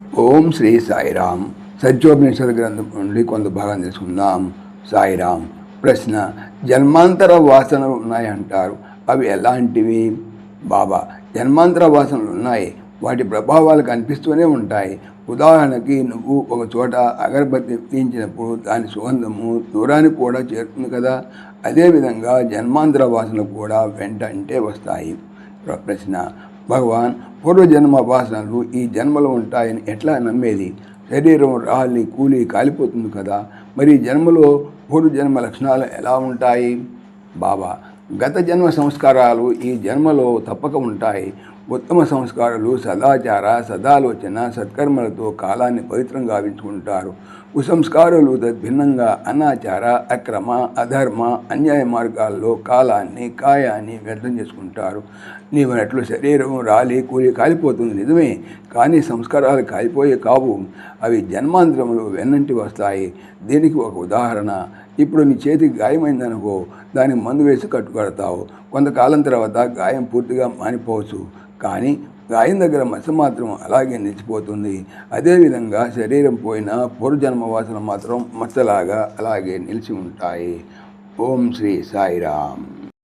ఓం శ్రీ సాయిరామ్. సత్యోపనిషద్ గ్రంథం నుండి కొంత భాగం తెలుసుకుందాం. సాయిరామ్. ప్రశ్న: జన్మాంతర వాసనలు ఉన్నాయంటారు, అవి ఎలాంటివి? బాబా: జన్మాంతర వాసనలు ఉన్నాయి, వాటి ప్రభావాలు కనిపిస్తూనే ఉంటాయి. ఉదాహరణకి, నువ్వు ఒక చోట అగరబత్తి తీయించినప్పుడు దాని సుగంధము దూరానికి కూడా చేరుతుంది కదా. అదేవిధంగా జన్మాంతర వాసనలు కూడా వెంటంటే వస్తాయి. ప్రశ్న: భగవాన్, పూర్వజన్మ వాసనలు ఈ జన్మలో ఉంటాయని ఎట్లా నమ్మేది? శరీరం రాలి కూలి కాలిపోతుంది కదా, మరి జన్మలో పూర్వజన్మ లక్షణాలు ఎలా ఉంటాయి? బాబా: గత జన్మ సంస్కారాలు ఈ జన్మలో తప్పక ఉంటాయి. ఉత్తమ సంస్కారాలు సదాచార, సదాలోచన, సత్కర్మలతో కాలాన్ని పవిత్రంగా గావించుకుంటారు. కుసంస్కారాలు తద్భిన్నంగా అనాచార, అక్రమ, అధర్మ, అన్యాయ మార్గాల్లో కాలాన్ని, కాయాన్ని వ్యర్థం చేసుకుంటారు. నీవనట్లు శరీరం రాలి కూలి కాలిపోతుంది నిజమే, కానీ సంస్కారాలు కాలిపోయే కావు. అవి జన్మాంతరములు వెన్నంటి వస్తాయి. దీనికి ఒక ఉదాహరణ: ఇప్పుడు నీ చేతికి గాయమైందనుకో, దానికి మందు వేసి కట్టుకడతావు. కొంతకాలం తర్వాత గాయం పూర్తిగా మానిపోవచ్చు, కానీ గాయం దగ్గర మచ్చ మాత్రం అలాగే నిలిచిపోతుంది. అదేవిధంగా శరీరం పోయిన పూర్వజన్మ వాసన మాత్రం మచ్చలాగా అలాగే నిలిచి ఉంటాయి. ఓం శ్రీ సాయిరామ్.